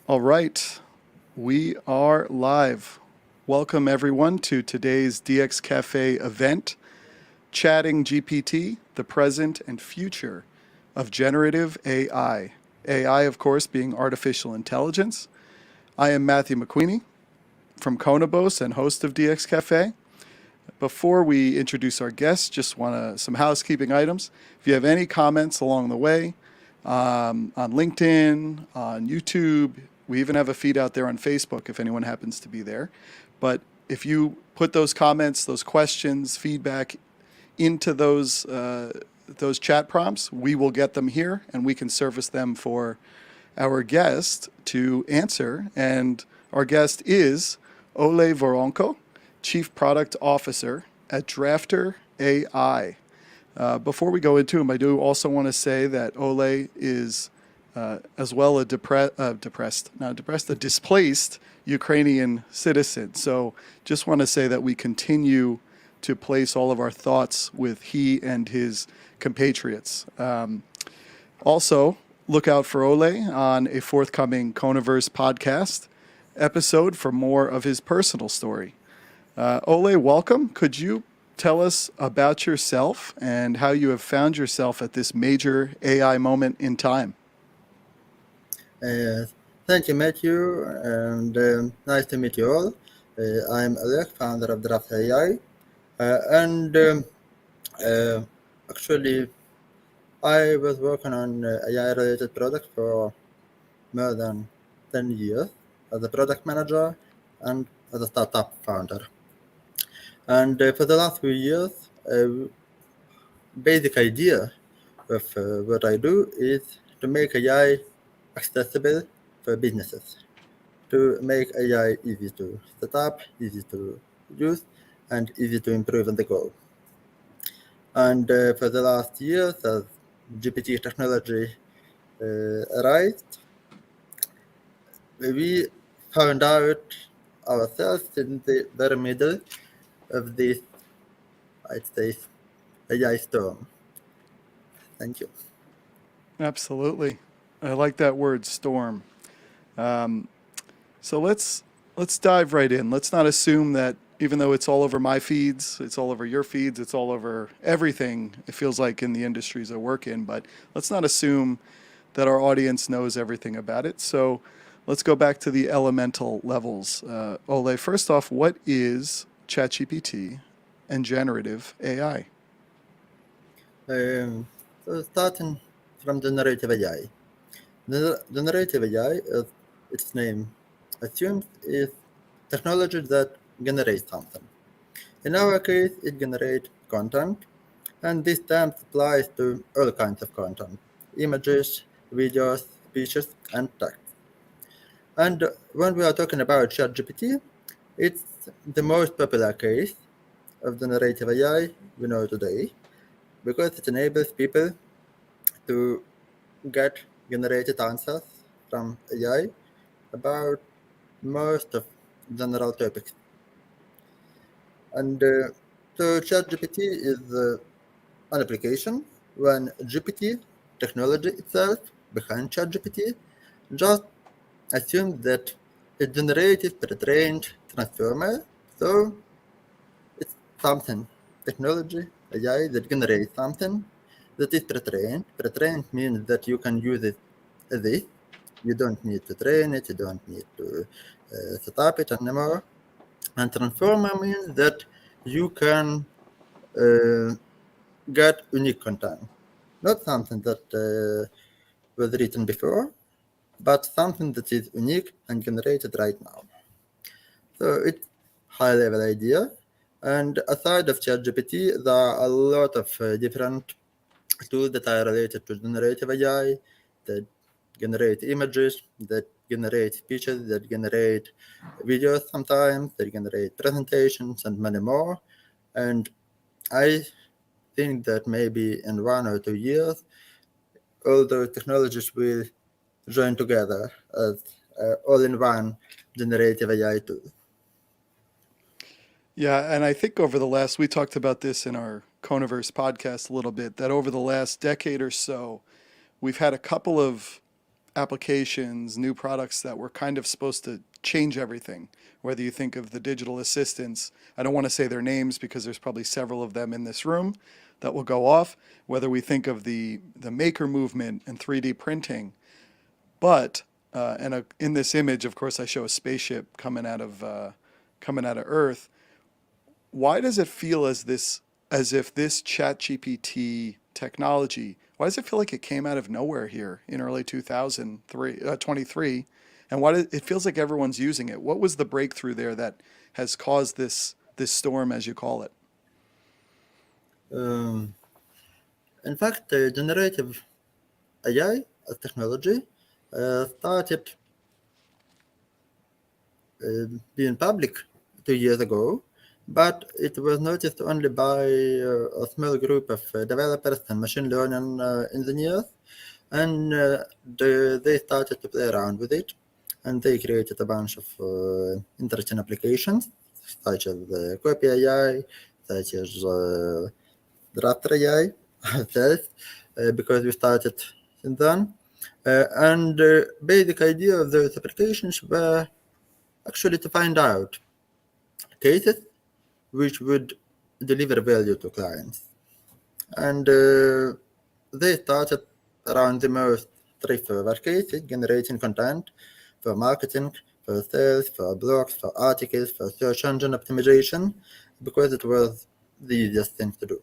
All right, we are live. Welcome everyone to today's DX Cafe event, Chatting GPT, the present and future of generative AI. AI, of course, being artificial intelligence. I am Matthew McQueenie from Conabos and host of DX Cafe. Before we introduce our guests, just want some housekeeping items. If you have any comments along the way, on LinkedIn, on YouTube, we even have a feed out there on Facebook if anyone happens to be there. But if you put those comments, those questions, feedback into those chat prompts, we will get them here and we can surface them for our guest to answer. And our guest is Oleh Voronko, Chief Product Officer at Drafter AI. Before we go into him, I do also want to say that Oleh is as well a displaced Ukrainian citizen. So just want to say that we continue to place all of our thoughts with he and his compatriots. Also, look out for Oleh on a forthcoming Conaverse podcast episode for more of his personal story. Oleh, welcome. Could you tell us about yourself and how you have found yourself at this major AI moment in time? Thank you, Matthew, and nice to meet you all. I'm Oleh, founder of Draft AI, and actually, I was working on AI-related products for more than 10 years as a product manager and as a startup founder. And for the last few years, basic idea of what I do is to make AI accessible for businesses, to make AI easy to set up, easy to use, and easy to improve on the go. And for the last years, as GPT technology arrived, we found out ourselves in the very middle of this, I'd say, AI storm. Thank you. Absolutely. I like that word, storm. So let's dive right in. Let's not assume that even though it's all over my feeds, it's all over your feeds, it's all over everything, it feels like in the industries I work in, but let's not assume that our audience knows everything about it. So let's go back to the elemental levels. Oleh, first off, what is ChatGPT and generative AI? So starting from generative AI. The generative AI, as its name assumes, is technology that generates something. In our case, it generates content, and this term applies to all kinds of content: images, videos, speeches, and text. And when we are talking about ChatGPT, it's the most popular case of generative AI we know today, because it enables people to get generated answers from AI about most of general topics. And so ChatGPT is an application when GPT technology itself behind ChatGPT just assumes that it generated pre-trained transformer. So it's something, technology, AI that generates something that is pre-trained. Pre-trained means that you can use it as is. You don't need to train it, you don't need to set up it anymore. And transformer means that you can get unique content. Not something that was written before, but something that is unique and generated right now. So it's high-level idea. And aside of ChatGPT, there are a lot of different tools that are related to generative AI that generate images, that generate speeches, that generate videos sometimes, that generate presentations, and many more. And I think that maybe in 1 or 2 years, all those technologies will join together as all-in-one generative AI tool. Yeah, and I think we talked about this in our Conaverse podcast a little bit, that over the last decade or so, we've had a couple of applications, new products that were kind of supposed to change everything. Whether you think of the digital assistants, I don't want to say their names because there's probably several of them in this room that will go off. Whether we think of the maker movement and 3D printing, but in this image, of course, I show a spaceship coming out of Earth. Why does it feel as if this ChatGPT technology, why does it feel like it came out of nowhere here in early 2023, and why it feels like everyone's using it? What was the breakthrough there that has caused this storm, as you call it? Um, in fact, generative AI technology started being public 2 years ago, but it was noticed only by a small group of developers and machine learning engineers, and they started to play around with it, and they created a bunch of interesting applications, such as copy AI, such as draft AI, because we started since then. And the basic idea of those applications were actually to find out cases which would deliver value to clients. And they started around the most straightforward cases, generating content for marketing, for sales, for blogs, for articles, for search engine optimization, because it was the easiest thing to do.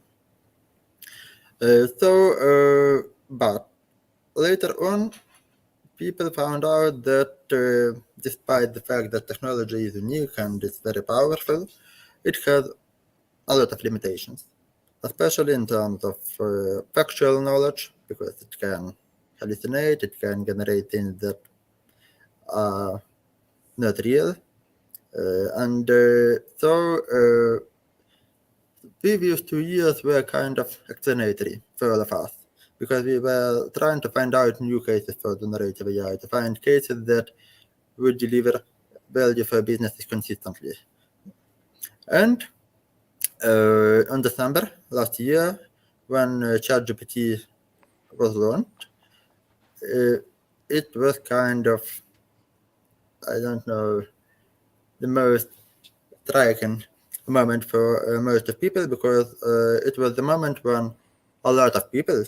But later on, people found out that despite the fact that technology is unique and it's very powerful, it has a lot of limitations, especially in terms of factual knowledge, because it can hallucinate, it can generate things that are not real. And previous 2 years were kind of explanatory for all of us, because we were trying to find out new cases for generative AI, to find cases that would deliver value for businesses consistently. And in December last year, when ChatGPT was launched, it was kind of, I don't know, the most striking moment for most of people, because it was the moment when a lot of people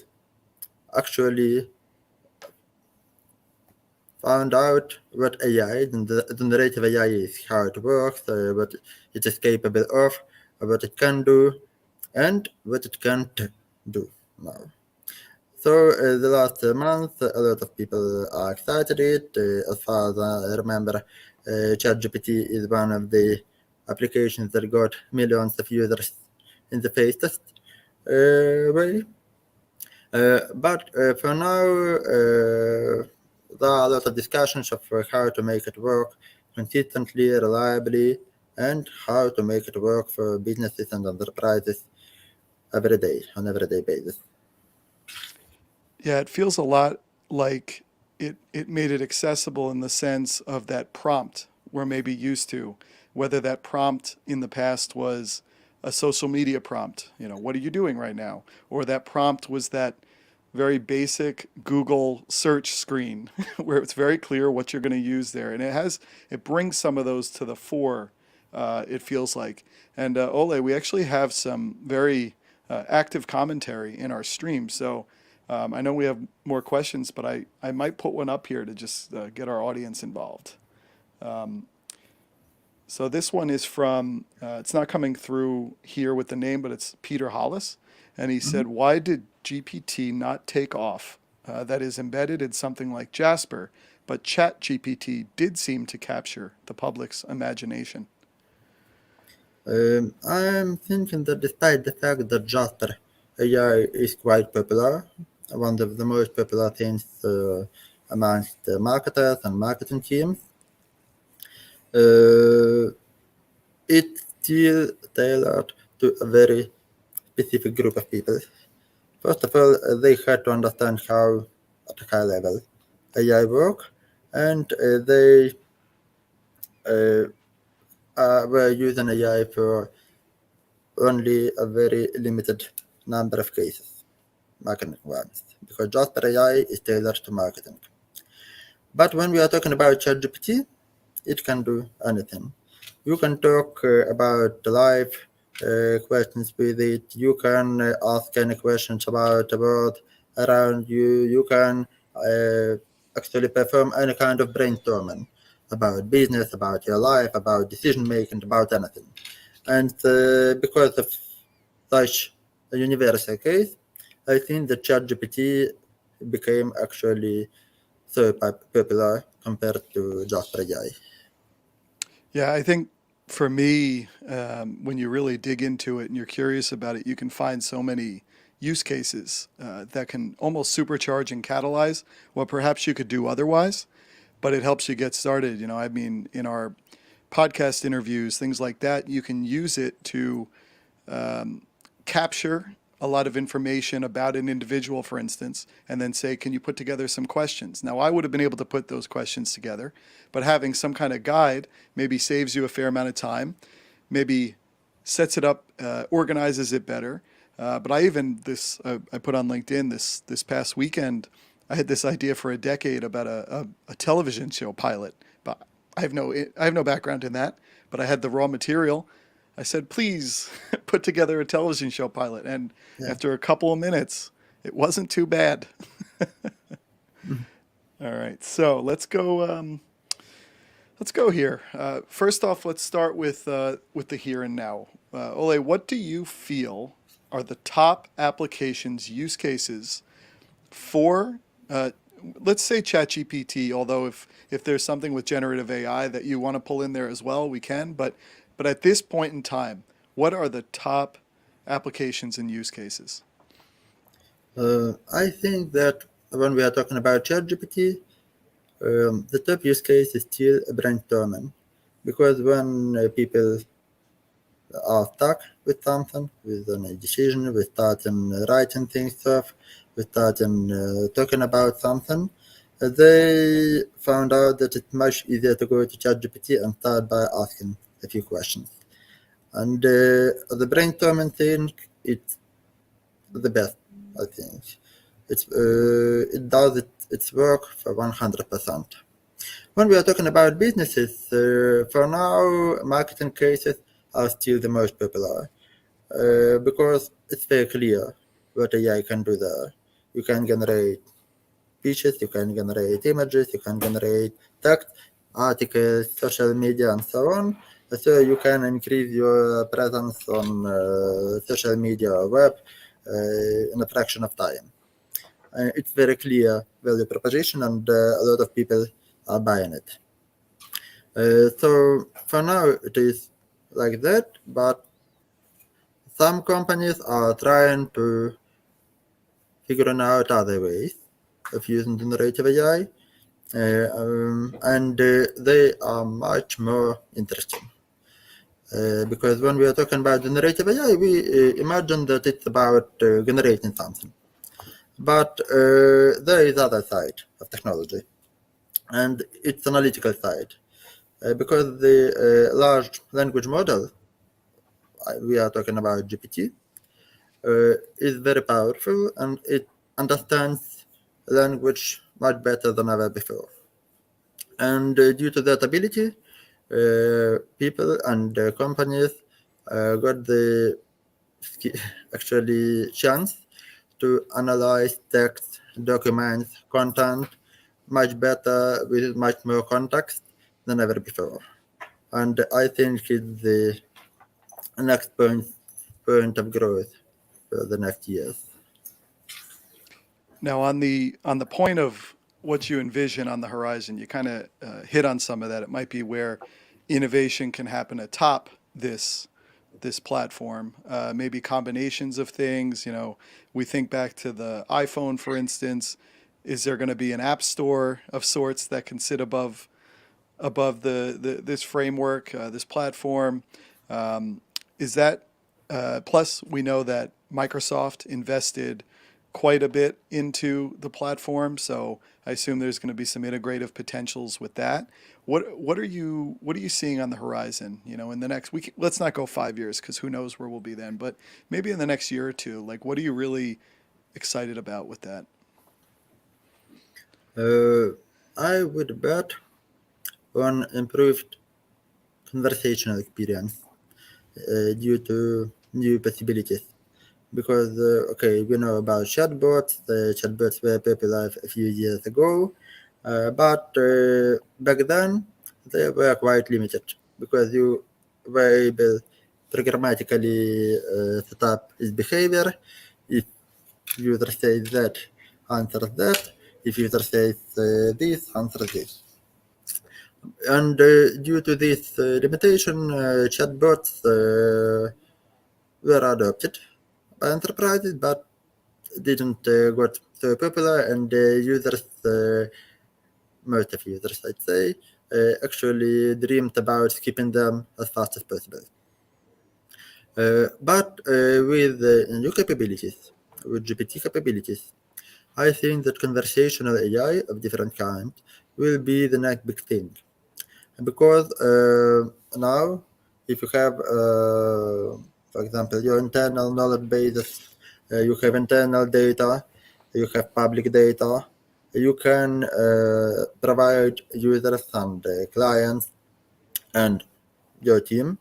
actually found out what AI, the generative AI is, how it works, what it is capable of, what it can do, and what it can't do now. So the last month, a lot of people are excited it. As far as I remember, ChatGPT is one of the applications that got millions of users in the fastest way. But for now, there are a lot of discussions of how to make it work consistently, reliably, and how to make it work for businesses and enterprises every day, on everyday basis. Yeah, it feels a lot like it made it accessible in the sense of that prompt we're maybe used to, whether that prompt in the past was a social media prompt, what are you doing right now? Or that prompt was that very basic Google search screen where it's very clear what you're going to use there. And it brings some of those to the fore, it feels like. And Ole, we actually have some very active commentary in our stream. So I know we have more questions, but I might put one up here to just get our audience involved. So this one is from, it's not coming through here with the name, but it's Peter Hollis. And he said, why did GPT not take off? That is embedded in something like Jasper, but ChatGPT did seem to capture the public's imagination. I'm thinking that despite the fact that Jasper AI is quite popular, one of the most popular things amongst marketers and marketing teams, uh, it's still tailored to a very specific group of people. First of all, they had to understand how, at a high level, AI work, and they uh, were using AI for only a very limited number of cases, marketing ones, because Jasper AI is tailored to marketing. But when we are talking about ChatGPT, it can do anything. You can talk about life questions with it. You can ask any questions about the world around you. You can actually perform any kind of brainstorming about business, about your life, about decision making, about anything. And because of such a universal case, I think that ChatGPT became actually so popular compared to just AI. Yeah, I think for me, when you really dig into it and you're curious about it, you can find so many use cases that can almost supercharge and catalyze what perhaps you could do otherwise, but it helps you get started. I mean, in our podcast interviews, things like that, you can use it to capture a lot of information about an individual, for instance, and then say, can you put together some questions? Now, I would have been able to put those questions together, but having some kind of guide maybe saves you a fair amount of time, maybe sets it up, organizes it better. But I put on LinkedIn this past weekend. I had this idea for a decade about a television show pilot, but I have no background in that. But I had the raw material. I said, please put together a television show pilot. And Yeah. after a couple of minutes, it wasn't too bad. Mhm. All right, so let's go here. First off, let's start with the here and now. Ole, what do you feel are the top applications use cases for, uh, let's say ChatGPT? Although if there's something with generative AI that you want to pull in there as well, we can. But at this point in time, what are the top applications and use cases? I think that when we are talking about ChatGPT, the top use case is still brainstorming, because when people are stuck with something, with a decision, we start writing things off, we start talking about something, they found out that it's much easier to go to ChatGPT and start by asking a few questions. And the brainstorming thing, it's the best, I think. It does its work for 100%. When we are talking about businesses, for now, marketing cases are still the most popular because it's very clear what AI can do there. You can generate pictures, you can generate images, you can generate text, articles, social media, and so on. So you can increase your presence on social media or web in a fraction of time. It's very clear value proposition, and a lot of people are buying it. So for now, it is like that, but some companies are trying to figuring out other ways of using generative AI, and they are much more interesting. Because when we are talking about generative AI, we imagine that it's about generating something. But there is other side of technology, and it's analytical side. Because the large language model, we are talking about GPT, is very powerful, and it understands language much better than ever before. And due to that ability, people and companies got the actually chance to analyze text, documents, content much better with much more context than ever before. And I think it's the next point of growth for the next years. Now, on the point of what you envision on the horizon, you kind of hit on some of that. It might be where innovation can happen atop this platform. Maybe combinations of things. We think back to the iPhone, for instance. Is there going to be an app store of sorts that can sit above the this framework, this platform? Um, is that plus we know that Microsoft invested quite a bit into the platform, so I assume there's going to be some integrative potentials with that. What are you seeing on the horizon? In the next week, let's not go 5 years because who knows where we'll be then. But maybe in the next year or two, like what are you really excited about with that? Uh, I would bet on improved conversational experience due to new possibilities. Because, okay, we know about chatbots. The chatbots were popular a few years ago, but back then they were quite limited because you were able programmatically set up its behavior. If user says that, answer that. If user says this, answer this. And due to this limitation, chatbots were adopted by enterprises, but didn't got so popular, and users, most of users, I'd say, actually dreamed about skipping them as fast as possible. But with new capabilities, with GPT capabilities, I think that conversational AI of different kind will be the next big thing. Because now, if you have, for example, your internal knowledge bases, you have internal data, you have public data, you can provide users and clients and your team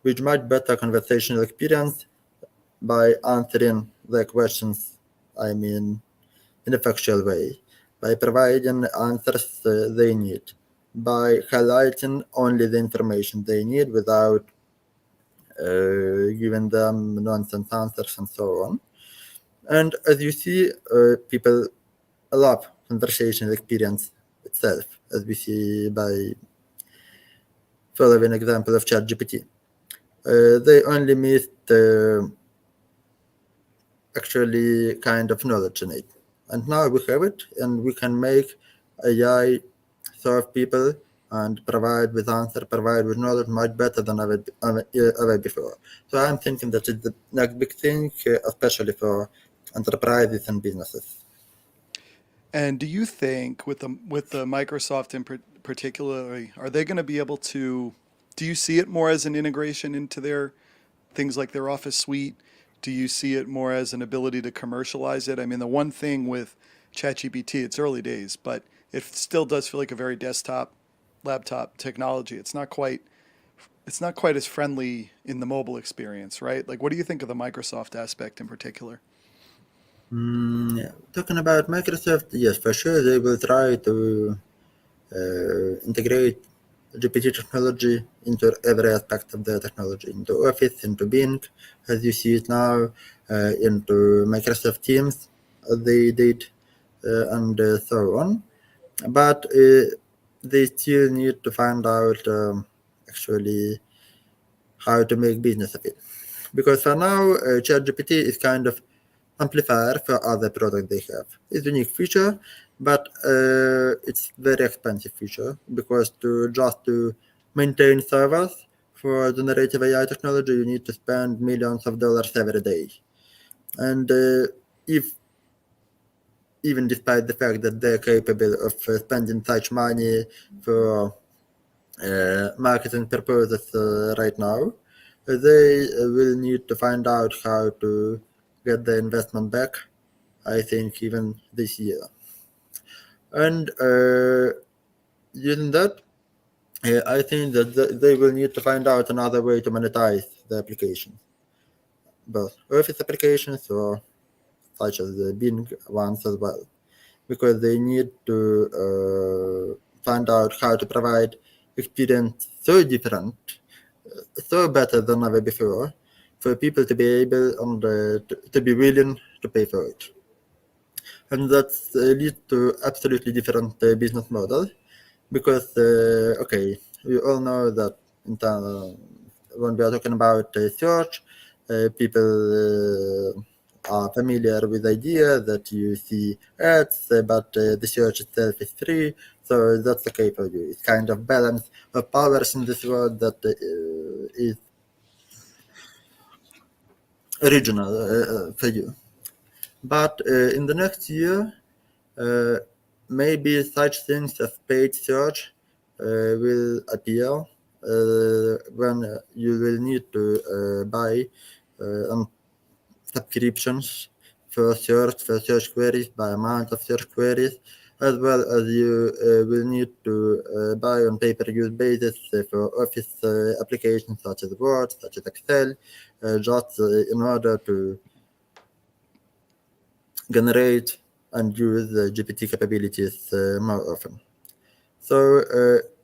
with much better conversational experience by answering the questions, I mean, in a factual way, by providing answers they need, by highlighting only the information they need without giving them nonsense answers and so on. And as you see, people love conversational experience itself, as we see by following example of ChatGPT. They only missed actually kind of knowledge in it. And now we have it, and we can make AI serve people and provide with knowledge much better than ever before. So I'm thinking that it's the next big thing, especially for enterprises and businesses. And do you think with the Microsoft in particularly, are they going to be able to? Do you see it more as an integration into their things like their Office suite? Do you see it more as an ability to commercialize it? I mean, the one thing with ChatGPT, it's early days, but it still does feel like a very desktop, laptop technology. It's not quite as friendly in the mobile experience, right? Like, what do you think of the Microsoft aspect in particular? Yeah. Talking about Microsoft, yes, for sure they will try to integrate GPT technology into every aspect of the technology, into Office, into Bing, as you see it now, into Microsoft Teams, as they did, and so on. But they still need to find out actually how to make business of it. Because for now, ChatGPT is kind of amplifier for other products they have. It's a unique feature, but it's very expensive feature because to maintain servers for generative AI technology, you need to spend millions of dollars every day. And if even despite the fact that they're capable of spending such money for marketing purposes right now, they will need to find out how to get the investment back, I think, even this year. And using that, I think that they will need to find out another way to monetize the application, both Office applications or such as the Bing ones as well, because they need to find out how to provide experience so different, so better than ever before, for people to be able and to be willing to pay for it. And that leads to absolutely different business model because okay, we all know that when we are talking about search, people are familiar with the idea that you see ads, but the search itself is free, so that's okay for you. It's kind of balance of powers in this world that is original for you. But in the next year, uh, maybe such things as paid search will appear when you will need to buy subscriptions for search queries by amount of search queries, as well as you will need to buy on pay-per-use basis for office applications such as Word, such as Excel, just in order to generate and use GPT capabilities more often. So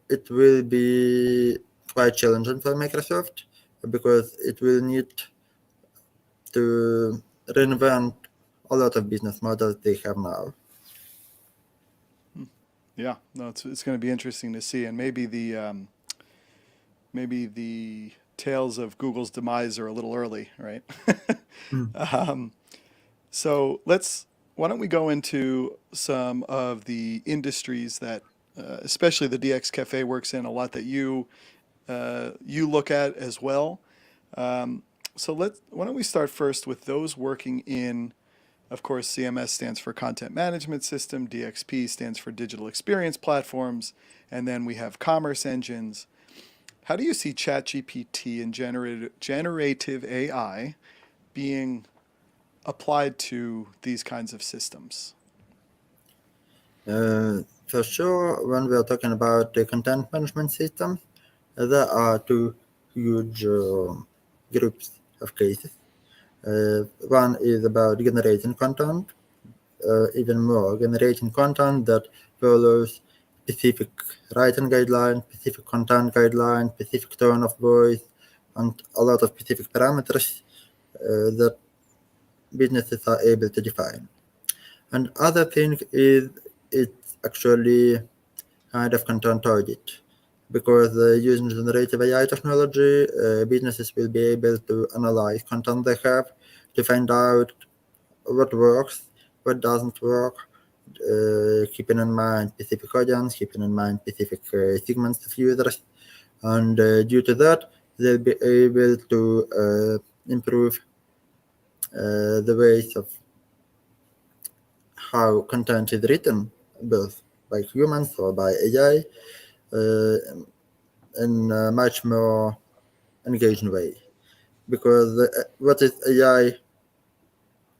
it will be quite challenging for Microsoft because it will need to reinvent a lot of business models they have now. Yeah, no, it's going to be interesting to see, and maybe the tales of Google's demise are a little early, right? Mm. um, so why don't we go into some of the industries that, especially the DX Cafe works in, a lot that you look at as well. Um, so why don't we start first with those working in, of course, CMS stands for Content Management System, DXP stands for Digital Experience Platforms, and then we have commerce engines. How do you see ChatGPT and generative AI being applied to these kinds of systems? For sure, when we are talking about the content management system, there are two huge groups of cases. One is about generating content, even more generating content that follows specific writing guidelines, specific content guidelines, specific tone of voice, and a lot of specific parameters that businesses are able to define. And other thing is it's actually kind of content audit because using generative AI technology, businesses will be able to analyze content they have to find out what works, what doesn't work, keeping in mind specific audience, keeping in mind specific segments of users, and due to that, they'll be able to improve the ways of how content is written, both by humans or by AI, uh, in a much more engaging way. Because what is AI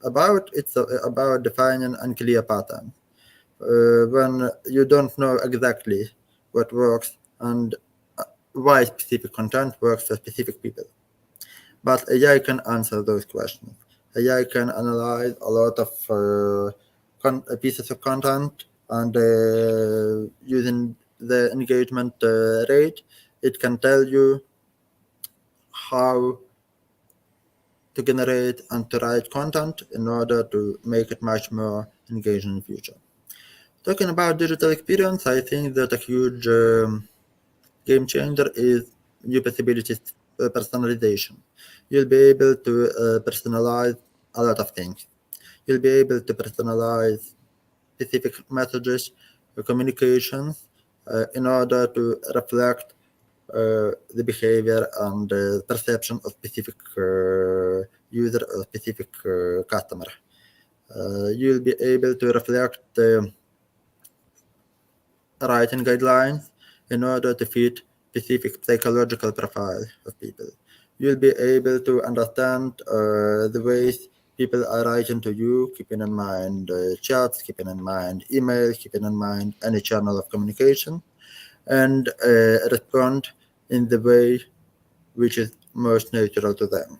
about? It's about defining unclear patterns. When you don't know exactly what works and why specific content works for specific people. But AI can answer those questions. AI can analyze a lot of pieces of content and using the engagement rate, it can tell you how to generate and to write content in order to make it much more engaging in the future. Talking about digital experience, I think that a huge game changer is new possibilities personalization. You'll be able to personalize a lot of things. You'll be able to personalize specific messages, communications, in order to reflect the behavior and perception of specific user or specific customer. You'll be able to reflect writing guidelines in order to fit specific psychological profile of people. You'll be able to understand the ways people are writing to you, keeping in mind chats, keeping in mind emails, keeping in mind any channel of communication, and respond in the way which is most natural to them.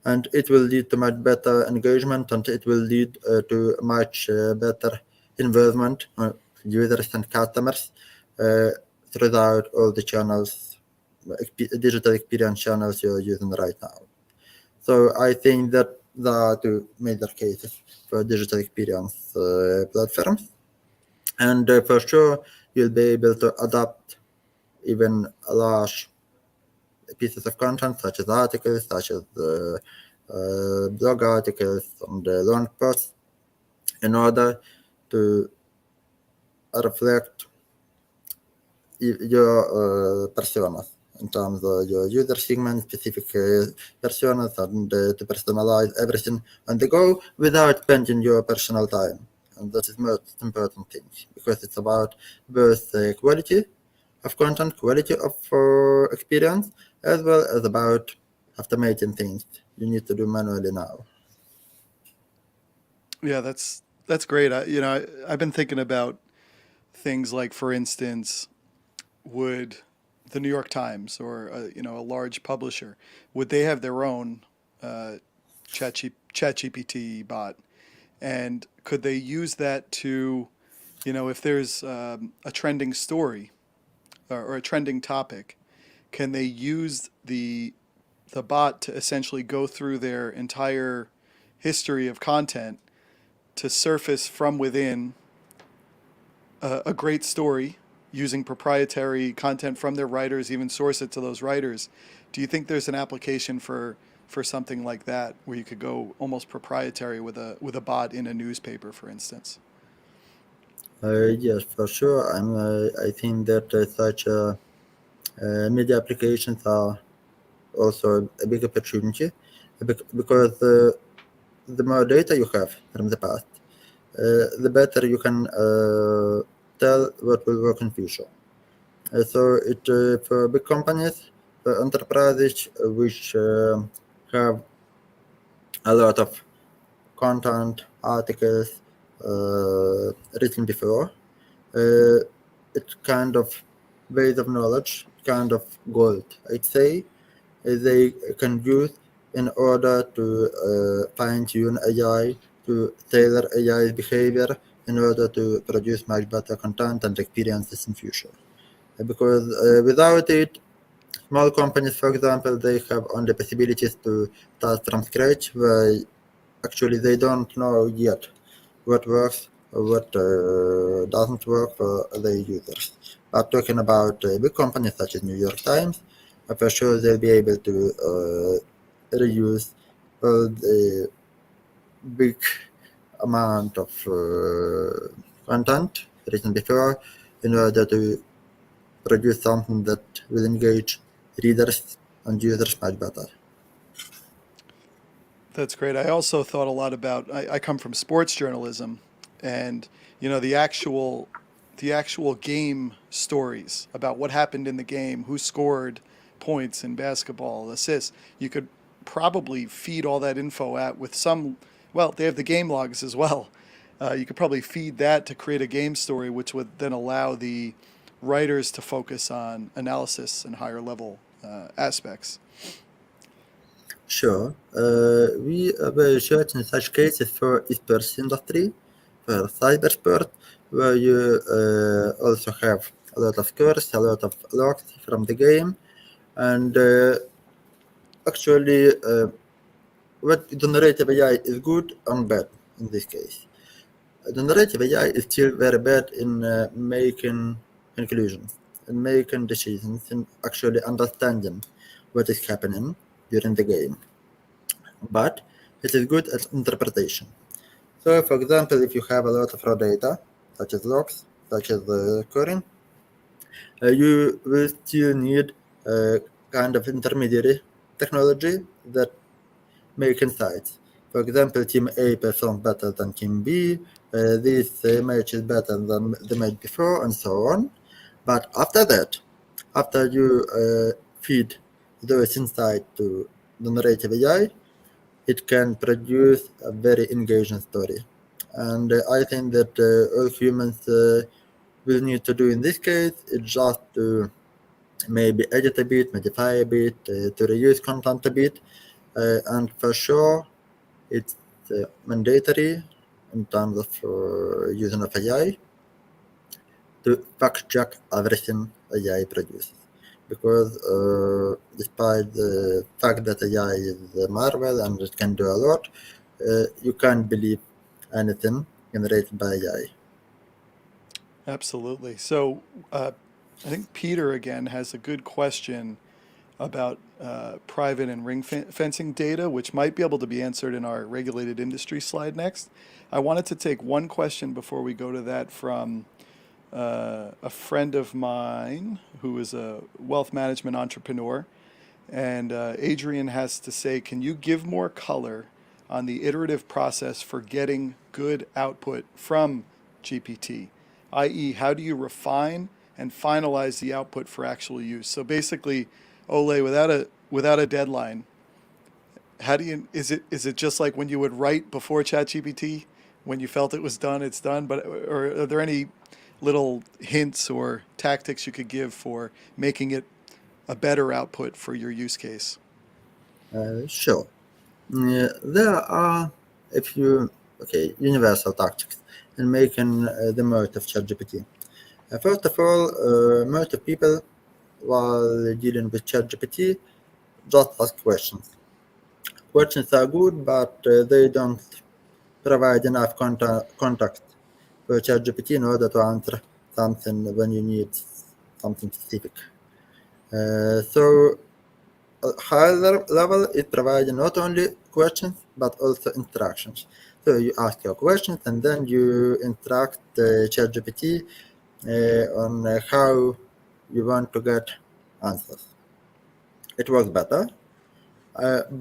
And it will lead to much better engagement, and it will lead to much better involvement of users and customers uh, throughout all the channels, digital experience channels you're using right now. So I think that there are two major cases for digital experience platforms, and for sure you'll be able to adapt even large pieces of content such as articles, such as blog articles and long posts in order to reflect your personas in terms of your user segment, specific personas, and to personalize everything on the go without spending your personal time. And that is most important thing because it's about both quality of content, quality of experience, as well as about automating things you need to do manually now. Yeah, that's great. I've been thinking about. things like, for instance, would the New York Times or a large publisher, would they have their own uh, ChatGPT bot, and could they use that to, if there's a trending story or a trending topic, can they use the bot to essentially go through their entire history of content to surface from within a great story using proprietary content from their writers, even source it to those writers? Do you think there's an application for something like that where you could go almost proprietary with a bot in a newspaper, for instance? Yes, for sure. I think that such media applications are also a big opportunity because the more data you have from the past, the better you can tell what will work in future. So it for big companies, for enterprises which have a lot of content, articles written before, uh, it's kind of base of knowledge, kind of gold, I'd say, they can use in order to fine tune AI, to tailor AI's behavior in order to produce much better content and experiences in future. Because without it, small companies, for example, they have only possibilities to start from scratch, where actually they don't know yet what works or what doesn't work for their users. But talking about big companies such as New York Times, for sure they'll be able to reuse all the big amount of content written before in order to produce something that will engage readers and users much better. That's great. I also thought a lot about. I come from sports journalism, and the actual game stories about what happened in the game, who scored points in basketball, assists. You could probably feed all that info at with some. Well, they have the game logs as well. You could probably feed that to create a game story, which would then allow the writers to focus on analysis and higher level aspects. Sure. We will search in such cases for esports industry, for cybersport, where you also have a lot of scores, a lot of logs from the game, and actually, what generative AI is good and bad in this case. Generative AI is still very bad in making conclusions, in making decisions, in actually understanding what is happening during the game, but it is good at interpretation. So, for example, if you have a lot of raw data, such as logs, such as scoring, you will still need a kind of intermediary technology that make insights. For example, team A performed better than team B. This match is better than the match before, and so on. But after that, after you feed those insights to generative AI, it can produce a very engaging story. And I think that all humans will need to do in this case is just to maybe edit a bit, modify a bit, to reuse content a bit. And for sure, it's mandatory in terms of using of AI to fact check everything AI produces. Because despite the fact that AI is a marvel and it can do a lot, you can't believe anything generated by AI. Absolutely. So I think Peter again has a good question about private and fencing data, which might be able to be answered in our regulated industry slide next. I wanted to take one question before we go to that from a friend of mine who is a wealth management entrepreneur. And Adrian has to say, can you give more color on the iterative process for getting good output from GPT? I.e., how do you refine and finalize the output for actual use? So basically, Ole, without a deadline, how do you is it just like when you would write before ChatGPT, when you felt it was done, it's done? But or are there any little hints or tactics you could give for making it a better output for your use case? Sure. There are a few universal tactics in making the most of ChatGPT. First of all, most of people while dealing with ChatGPT just ask questions. Questions are good, but they don't provide enough context for ChatGPT in order to answer something when you need something specific. So higher level, it provides not only questions but also instructions. So you ask your questions and then you instruct ChatGPT on how you want to get answers. It works better,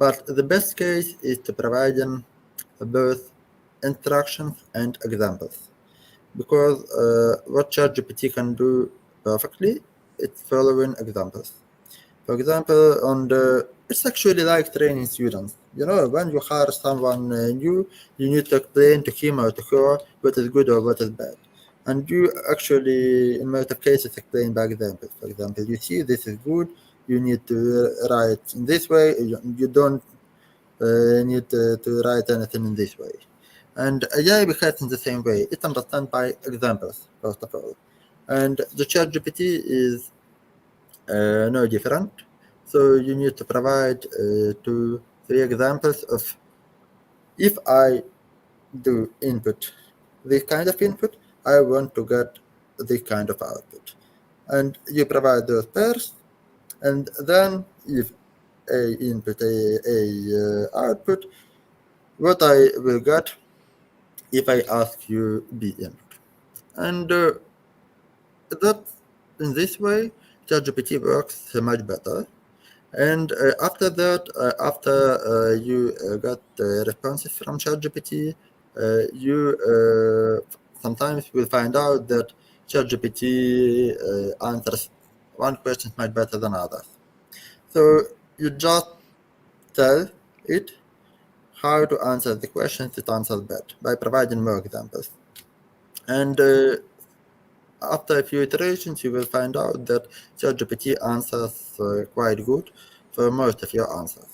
but the best case is to provide them both instructions and examples. Because what ChatGPT can do perfectly, it's following examples. For example, it's actually like training students. When you hire someone new, you need to explain to him or to her what is good or what is bad. And you actually, in most of cases, explain by examples. For example, you see this is good, you need to write in this way, you don't need to write anything in this way. And AI behaves in the same way. It understands by examples, first of all. And the ChatGPT is no different. So you need to provide 2, 3 examples of if I do input this kind of input, I want to get this kind of output. And you provide those pairs, and then if A input, a output, what I will get if I ask you B input. And that in this way, ChatGPT works much better. And after that, after you got responses from ChatGPT, you sometimes will find out that ChatGPT answers one question much better than others. So you just tell it how to answer the questions it answers better by providing more examples. And after a few iterations, you will find out that ChatGPT answers quite good for most of your answers.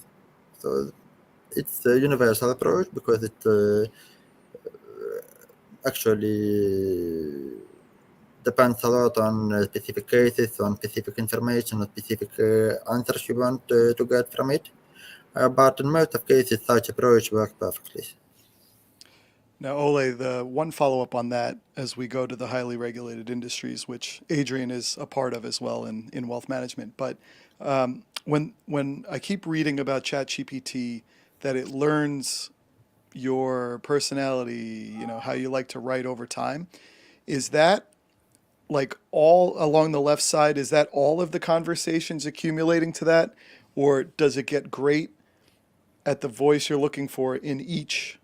So it's a universal approach because it actually depends a lot on specific cases, on specific information, on specific answers you want to get from it. But in most of cases, such approach works perfectly. Now, Ole, the one follow up on that as we go to the highly regulated industries, which Adrian is a part of as well in wealth management. But when I keep reading about ChatGPT, that it learns your personality, how you like to write over time, is that like all along the left side? Is that all of the conversations accumulating to that? Or does it get great at the voice you're looking for in each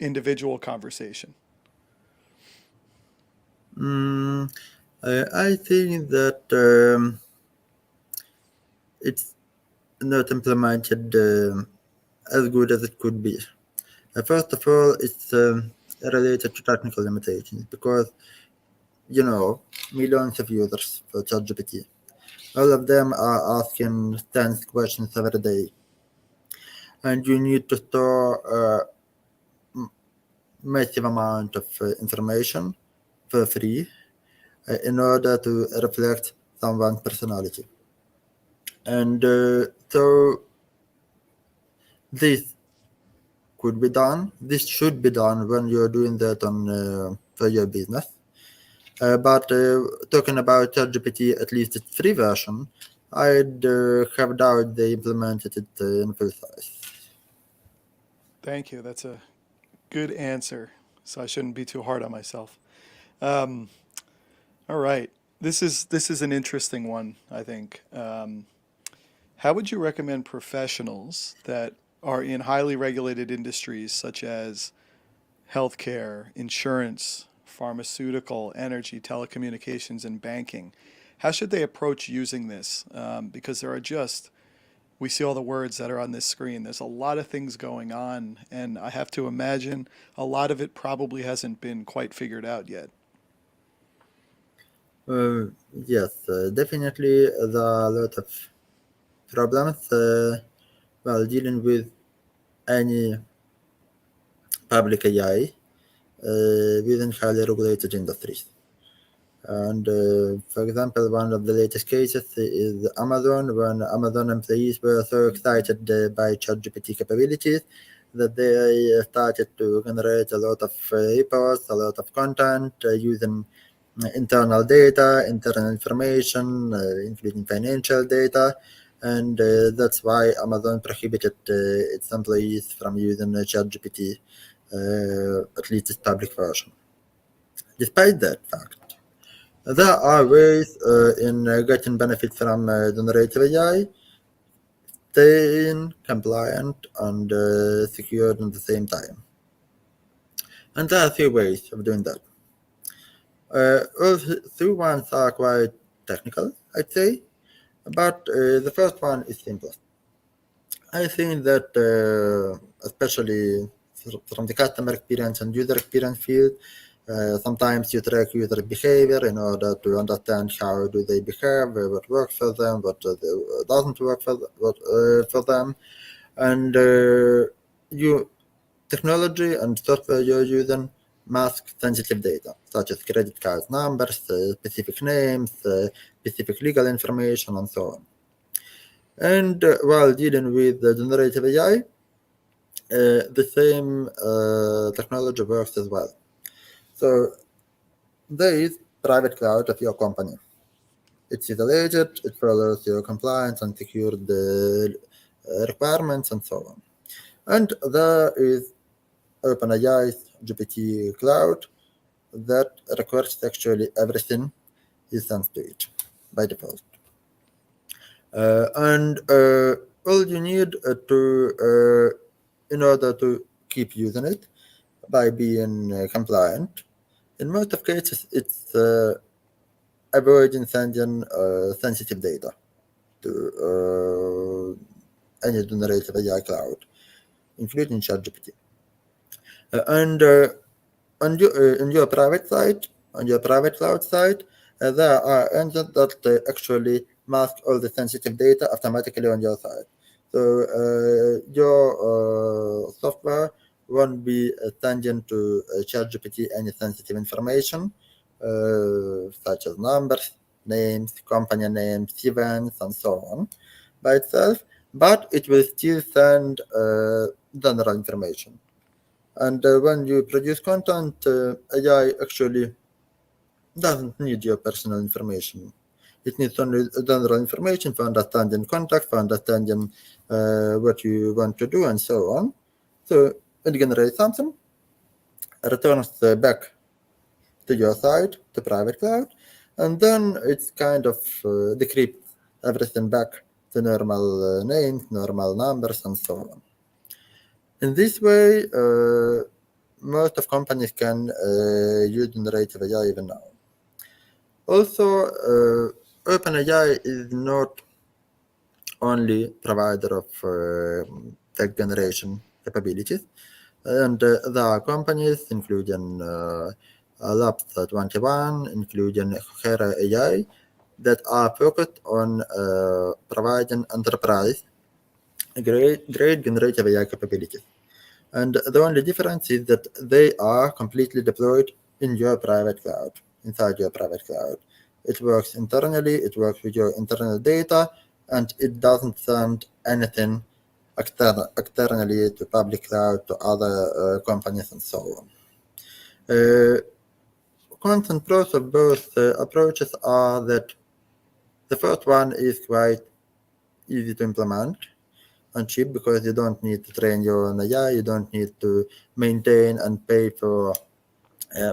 individual conversation? Mm, I think that it's not implemented as good as it could be. First of all, it's related to technical limitations because millions of users for ChatGPT. All of them are asking tens questions every day, and you need to store a massive amount of information for free in order to reflect someone's personality. And so this could be done. This should be done when you're doing that on for your business. But talking about ChatGPT, at least its free version, I'd have doubt they implemented it in full size. Thank you. That's a good answer. So I shouldn't be too hard on myself. Um, all right. This is an interesting one, I think. How would you recommend professionals that are in highly regulated industries such as healthcare, insurance, pharmaceutical, energy, telecommunications, and banking? How should they approach using this? Because we see all the words that are on this screen. There's a lot of things going on, and I have to imagine a lot of it probably hasn't been quite figured out yet. Uh, yes, definitely there are a lot of problems while dealing with any public AI within highly regulated industries. And for example, one of the latest cases is Amazon, when Amazon employees were so excited by ChatGPT capabilities that they started to generate a lot of reports, a lot of content using internal data, internal information, including financial data. And that's why Amazon prohibited its employees from using ChatGPT, at least its public version. Despite that fact, there are ways in getting benefit from generative AI, staying compliant and secured at the same time. And there are a few ways of doing that. All three ones are quite technical, I'd say, but the first one is simplest. I think that, especially from the customer experience and user experience field, sometimes you track user behavior in order to understand how do they behave, what works for them, what doesn't work for them, and you technology and software you're using mask sensitive data such as credit card numbers, specific names, specific legal information, and so on. And while dealing with the generative AI, the same technology works as well. So there is private cloud of your company. It's isolated, it follows your compliance and secured requirements and so on. And there is OpenAI's GPT cloud that requires actually everything is sent to it by default. And all you need in order to keep using it by being compliant. In most of cases, it's avoiding sending sensitive data to any generative AI cloud, including ChatGPT. And on your private site, on your private cloud site, there are engines that actually mask all the sensitive data automatically on your side. So your software won't be sending to ChatGPT any sensitive information, such as numbers, names, company names, events, and so on by itself, but it will still send general information. And when you produce content, AI actually doesn't need your personal information. It needs only general information for understanding context, for understanding what you want to do, and so on. So it generates something, returns back to your side, to private cloud, and then it's kind of decrypts everything back to normal names, normal numbers, and so on. In this way, most of companies can use generative AI even now. Also, OpenAI is not only provider of text generation capabilities, and there are companies including Labs 21, including Hera AI, that are focused on providing enterprise great generative AI capabilities. And the only difference is that they are completely deployed in your private cloud, inside your private cloud. It works internally, it works with your internal data, and it doesn't send anything externally to public cloud, to other companies, and so on. Cons and pros of both approaches are that the first one is quite easy to implement and cheap because you don't need to train your own AI, you don't need to maintain and pay for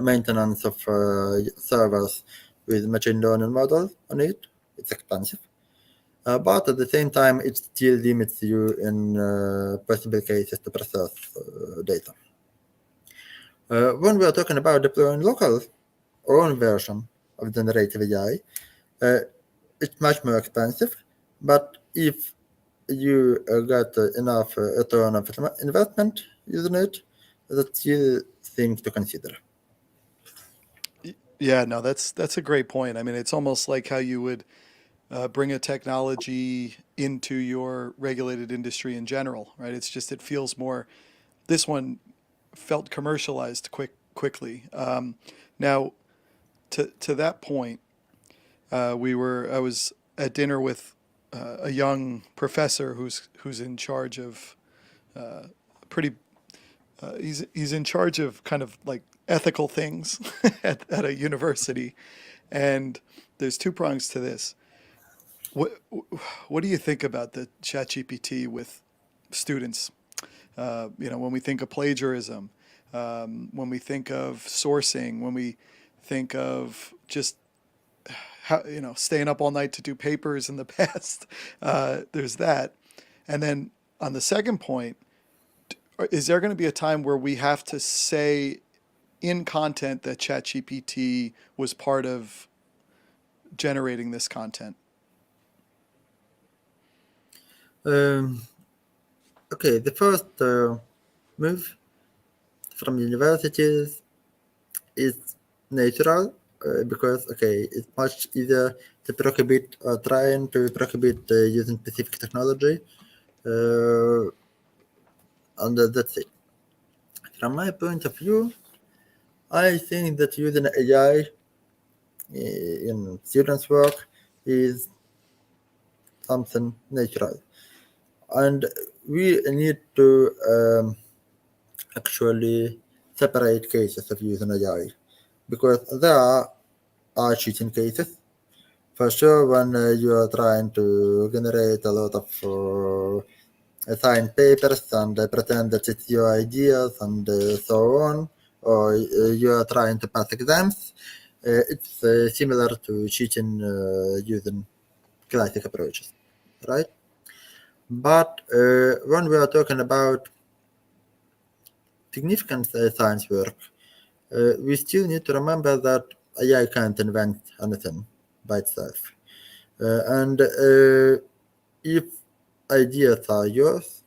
maintenance of servers with machine learning models on it. It's expensive. But at the same time, it still limits you in possible cases to process data. When we are talking about deploying local own version of generative AI, it's much more expensive. But if you got enough return of investment using it, that's still things to consider. Yeah, no, that's a great point. I mean, it's almost like how you would bring a technology into your regulated industry in general, right? It's just it feels more. This one felt commercialized quickly. Now, to that point, I was at dinner with a young professor who's in charge of pretty. He's in charge of kind of like ethical things at a university, and there's two prongs to this. What what do you think about the ChatGPT with students? When we think of plagiarism, when we think of sourcing, when we think of just how, staying up all night to do papers in the past, there's that. And then on the second point, is there going to be a time where we have to say in content that ChatGPT was part of generating this content? Um, okay, the first move from universities is natural because it's much easier to prohibit or trying to prohibit using specific technology, uh, and that's it. From my point of view, I think that using AI in students' work is something natural, and we need to actually separate cases of using AI because there are cheating cases. For sure, when you are trying to generate a lot of assigned papers and pretend that it's your ideas and so on, or you are trying to pass exams, it's similar to cheating using classic approaches, right? But when we are talking about significant science work, we still need to remember that AI can't invent anything by itself. And if ideas are yours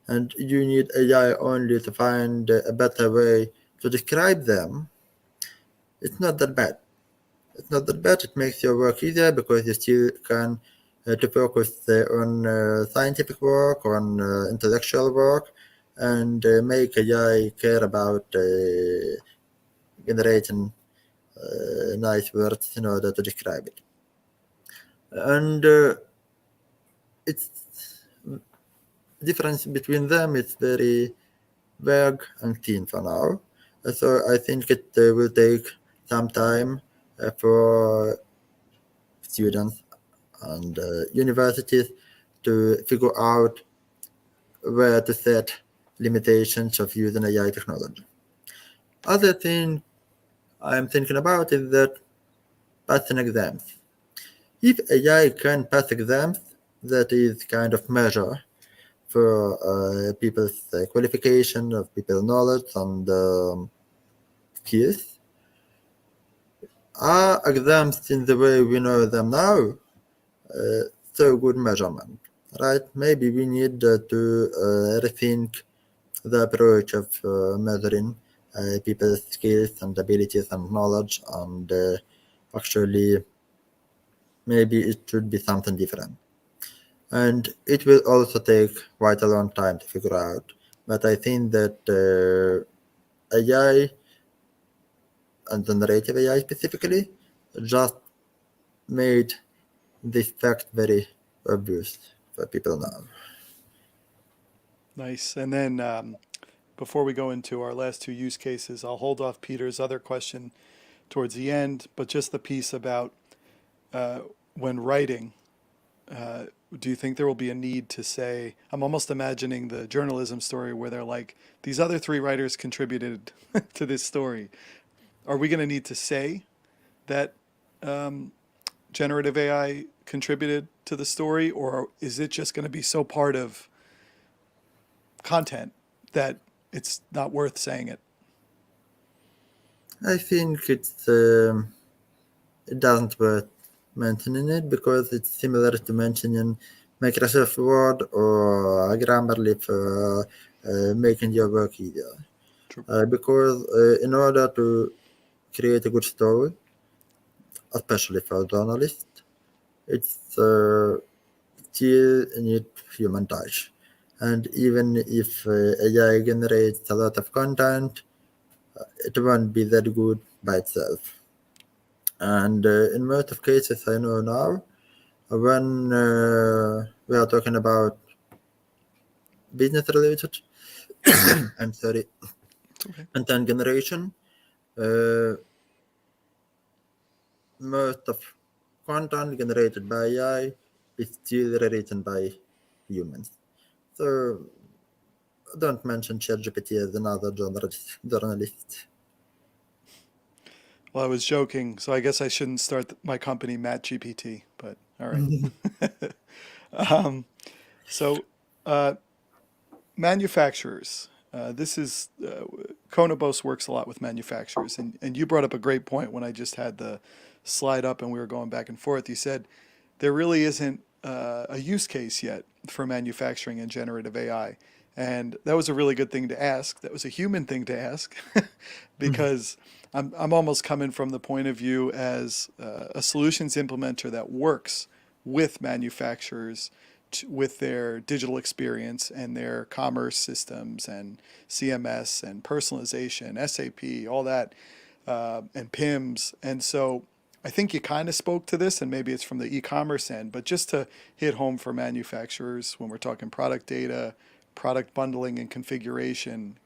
and you need AI only to find a better way to describe them, it's not that bad. It's not that bad. It makes your work easier because you still can to focus on scientific work, on intellectual work, and make AI care about generating nice words in order to describe it. And it's difference between them is very vague and thin for now. So I think it will take some time for students and universities to figure out where to set limitations of using AI technology. Other thing I'm thinking about is that passing exams. If AI can pass exams, that is kind of measure for people's qualification, of people's knowledge and skills. Are exams in the way we know them now so good measurement, right? Maybe we need to rethink the approach of measuring people's skills and abilities and knowledge, and actually maybe it should be something different. And it will also take quite a long time to figure out. But I think that AI and generative AI specifically just made this fact very obvious for people now. Nice. And then before we go into our last two use cases, I'll hold off Peter's other question towards the end, but just the piece about uh, when writing, do you think there will be a need to say, I'm almost imagining the journalism story where they're like, these other three writers contributed to this story. Are we going to need to say that generative AI contributed to the story, or is it just going to be so part of content that it's not worth saying it? I think it doesn't worth mentioning it because it's similar to mentioning Microsoft Word or Grammarly for making your work easier. True. Because in order to create a good story, especially for journalists. It's still need human touch. And even if AI generates a lot of content, it won't be that good by itself. And in most of cases I know now, when we are talking about business related, I'm sorry, It's okay. content generation, uh, most of content generated by AI is still written by humans. So don't mention ChatGPT as another journalist. Well, I was joking, so I guess I shouldn't start my company, Matt GPT, but all right. So, uh, manufacturers. This is Konabos works a lot with manufacturers, and you brought up a great point when I just had the slide up and we were going back and forth. You said there really isn't a use case yet for manufacturing and generative AI, and that was a really good thing to ask. That was a human thing to ask, because I'm almost coming from the point of view as a solutions implementer that works with manufacturers with their digital experience and their commerce systems and CMS and personalization, SAP, all that, and PIMS. And so I think you kind of spoke to this, and maybe it's from the e-commerce end, but just to hit home for manufacturers when we're talking product data, product bundling and configuration,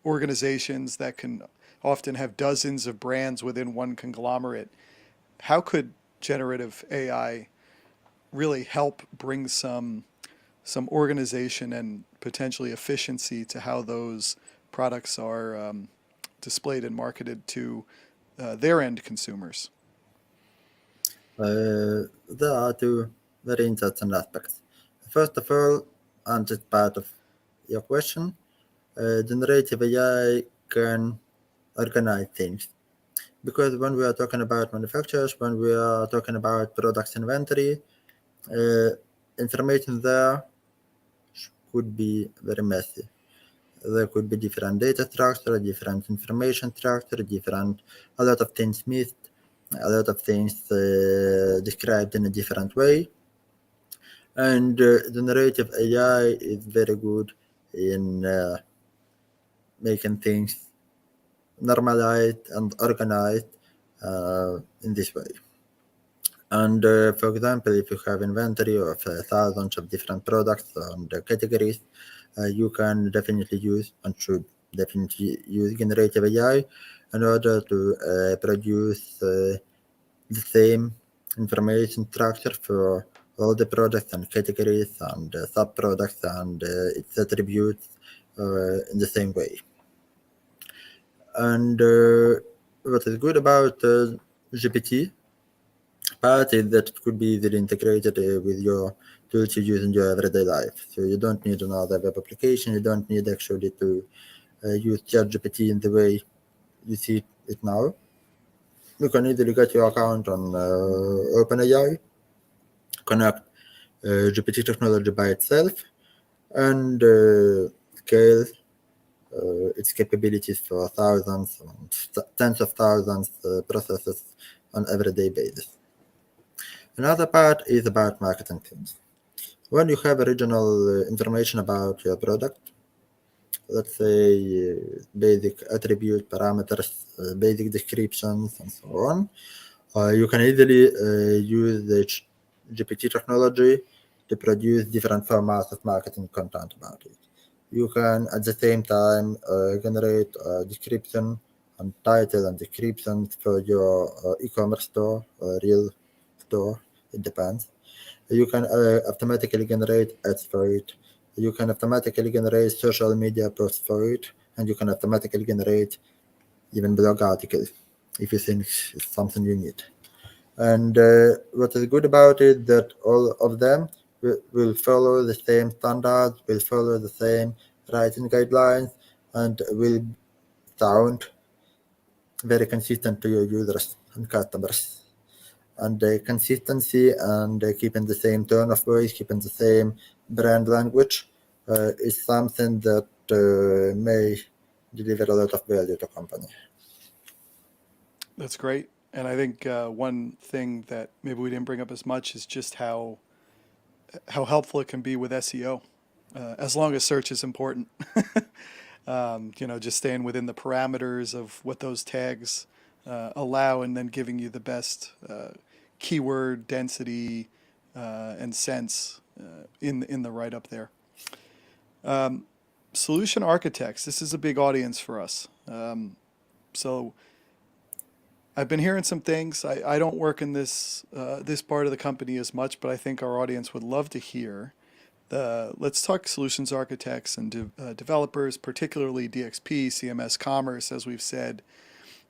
organizations that can often have dozens of brands within one conglomerate. How could generative AI really help bring some organization and potentially efficiency to how those products are displayed and marketed to their end consumers? There are two very interesting aspects. First of all, and it's part of your question, generative AI can organize things. Because when we are talking about manufacturers, when we are talking about products inventory, uh, information there could be very messy. There could be different data structure, different information structure, a lot of things missed, a lot of things described in a different way. And generative AI is very good in making things normalized and organized in this way. And for example, if you have inventory of thousands of different products and categories, you can definitely use and should definitely use generative AI in order to produce the same information structure for all the products and categories and sub-products and its attributes in the same way. And what is good about GPT part is that it could be easily integrated with your tools you use in your everyday life. So you don't need another web application. You don't need actually to use ChatGPT in the way you see it now. You can easily get your account on OpenAI, connect GPT technology by itself, and scale its capabilities for thousands and tens of thousands processes on everyday basis. Another part is about marketing themes. When you have original information about your product, let's say basic attribute parameters, basic descriptions, and so on, you can easily use the GPT technology to produce different formats of marketing content about it. You can at the same time generate a description and title and descriptions for your e-commerce store or real store. It depends. You can automatically generate ads for it. You can automatically generate social media posts for it, and you can automatically generate even blog articles if you think it's something you need. And what is good about it that all of them will follow the same standards, will follow the same writing guidelines, and will sound very consistent to your users and customers. And the consistency and keeping the same tone of voice, keeping the same brand language is something that may deliver a lot of value to company. That's great. And I think one thing that maybe we didn't bring up as much is just how helpful it can be with SEO, as long as search is important. Just staying within the parameters of what those tags allow, and then giving you the best keyword density and sense in the write up there. Solution architects. This is a big audience for us. So I've been hearing some things. I don't work in this part of the company as much, but I think our audience would love to hear. Let's talk solutions architects and developers, particularly DXP, CMS Commerce, as we've said.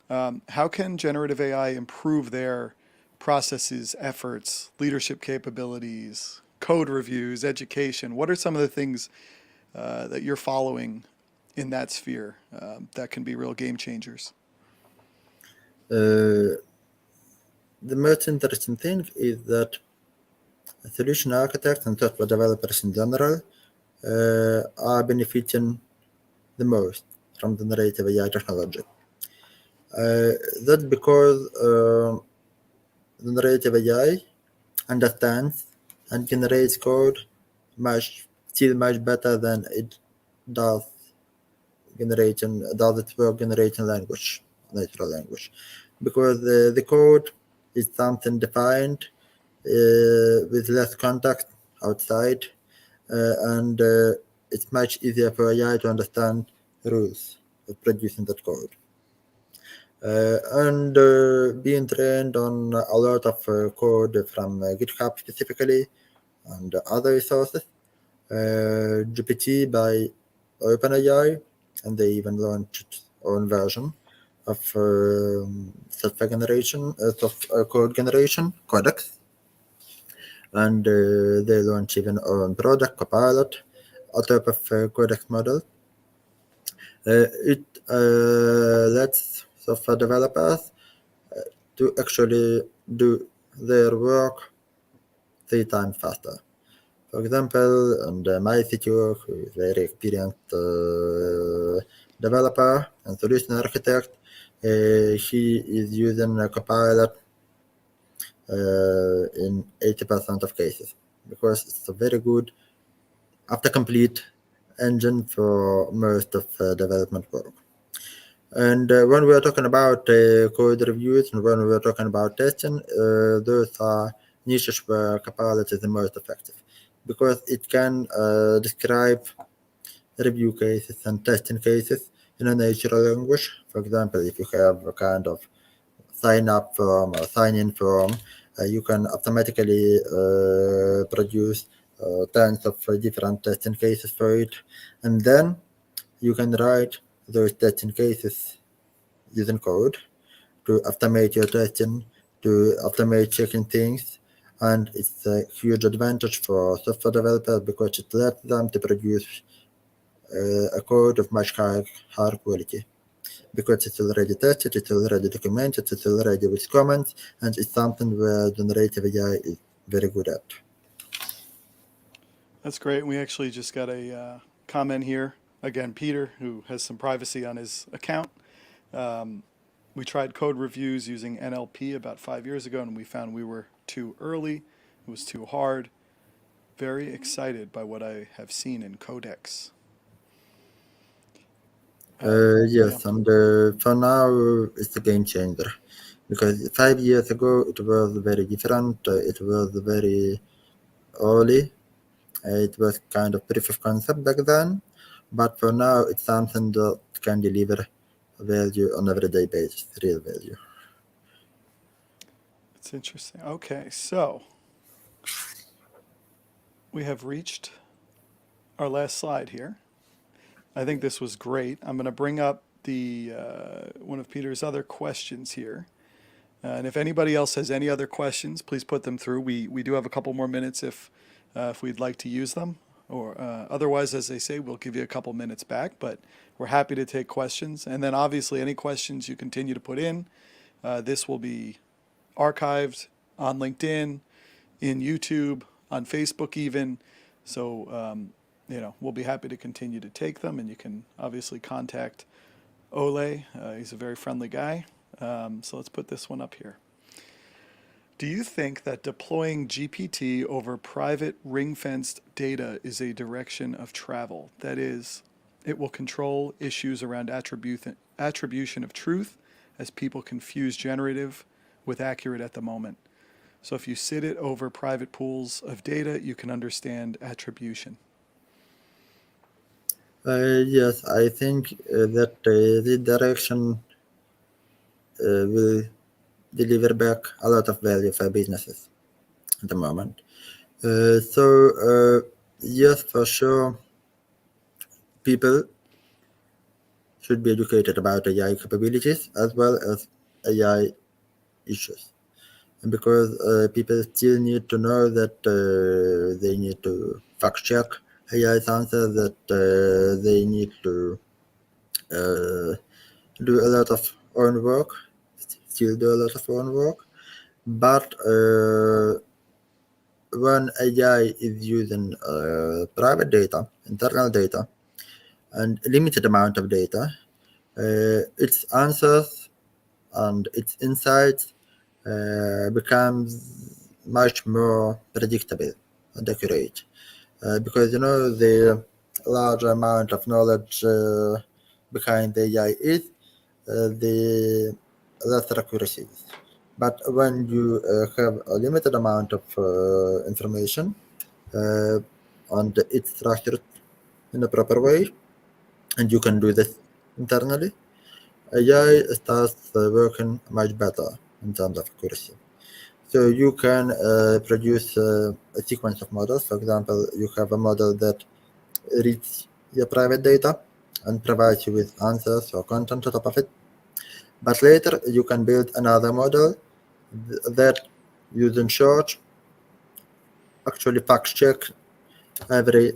How can generative AI improve their processes, efforts, leadership capabilities, code reviews, education? What are some of the things that you're following in that sphere that can be real game changers? The most interesting thing is that solution architects and software developers in general are benefiting the most from generative AI technology. That's because generative AI understands and generates code still much better than it does its work generating natural language, because the code is something defined with less context outside, and it's much easier for AI to understand the rules of producing that code. And being trained on a lot of code from GitHub specifically and other resources, GPT by OpenAI, and they even launched own version of code generation codex, and they launch even own product Copilot on top of codex model. It lets software developers to actually do their work 3 times faster. For example, and my CTO, who is a very experienced developer and solution architect, he is using a Copilot in 80% of cases, because it's a very good autocomplete engine for most of development work. And when we are talking about code reviews and when we are talking about testing, those are niches where Copilot is the most effective, because it can describe review cases and testing cases in a natural language. For example, if you have a kind of sign up form or sign in form, you can automatically produce tons of different testing cases for it, and then you can write those testing cases using code to automate your testing, to automate checking things. And it's a huge advantage for software developers, because it lets them to produce a code of much higher quality, because it's already tested, it's already documented, it's already with comments, and it's something where generative AI is very good at. That's great. We actually just got a comment here. Again, Peter, who has some privacy on his account. We tried code reviews using NLP about 5 years ago, and we found we were too early. It was too hard. Very excited by what I have seen in Codex. Yes, and for now it's a game changer, because 5 years ago it was very different. It was very early. It was kind of proof of concept back then, but for now it's something that can deliver value on everyday basis, real value. It's interesting. Okay, so we have reached our last slide here. I think this was great. I'm going to bring up the one of Peter's other questions here. And if anybody else has any other questions, please put them through. We do have a couple more minutes if we'd like to use them. Or otherwise, as they say, we'll give you a couple minutes back. But we're happy to take questions. And then obviously, any questions you continue to put in, this will be archived on LinkedIn, in YouTube, on Facebook even. So, we'll be happy to continue to take them. And you can obviously contact Oleh. He's a very friendly guy. So let's put this one up here. Do you think that deploying GPT over private ring-fenced data is a direction of travel? That is, it will control issues around attribution of truth as people confuse generative with accurate at the moment. So if you sit it over private pools of data, you can understand attribution. Yes, I think that the direction will deliver back a lot of value for businesses at the moment. Yes, for sure, people should be educated about AI capabilities as well as AI issues. And because people still need to know that they need to fact check AI's answers, that they need to uh, do a lot of own work, still do a lot of own work. But when AI is using private data, internal data, and limited amount of data, its answers and its insights becomes much more predictable and accurate. Because the large amount of knowledge behind the AI is, the lesser accuracy. But when you have a limited amount of information uh, and it's structured in a proper way, and you can do this internally, AI starts working much better in terms of accuracy. So you can produce a sequence of models. For example, you have a model that reads your private data and provides you with answers or content on top of it. But later you can build another model that, using search, actually fact check every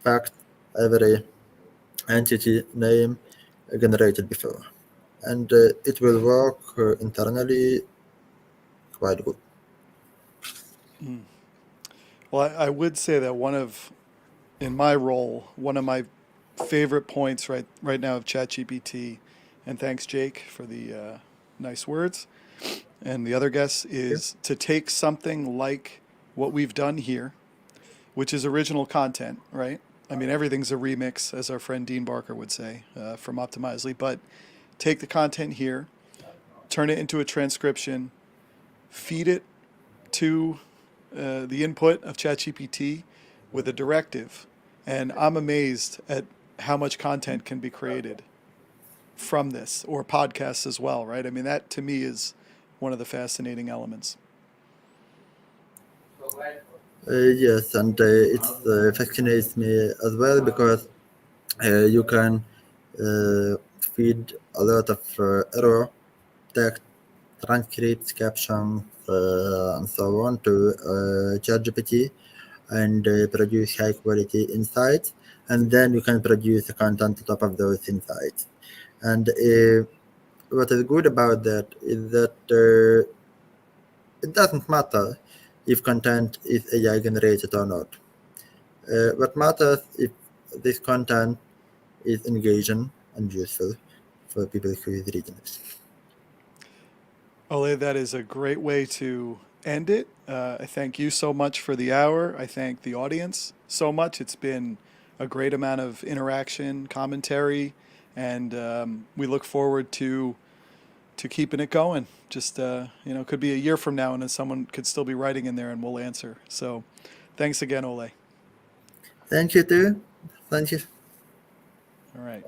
fact, every entity name generated before. And it will work internally quite good. Well, I would say that in my role, one of my favorite points right now of ChatGPT, and thanks Jake for the nice words, and the other guests is to take something like what we've done here, which is original content, right? I mean, everything's a remix, as our friend Dean Barker would say from Optimizely, but take the content here, turn it into a transcription, feed it to the input of ChatGPT with a directive. And I'm amazed at how much content can be created from this, or podcasts as well, right? I mean, that to me is one of the fascinating elements. Yes, and it fascinates me as well because you can feed a lot of error text, transcripts, captions, and so on to ChatGPT and produce high quality insights. And then you can produce the content on top of those insights. And what is good about that is that it doesn't matter if content is AI generated or not. What matters if this content is engaging and useful for people who is reading it. Ole, that is a great way to end it. I thank you so much for the hour. I thank the audience so much. It's been a great amount of interaction, commentary, and we look forward to keeping it going. Just it could be a year from now, and then someone could still be writing in there, and we'll answer. So, thanks again, Ole. Thank you too. Thank you. All right.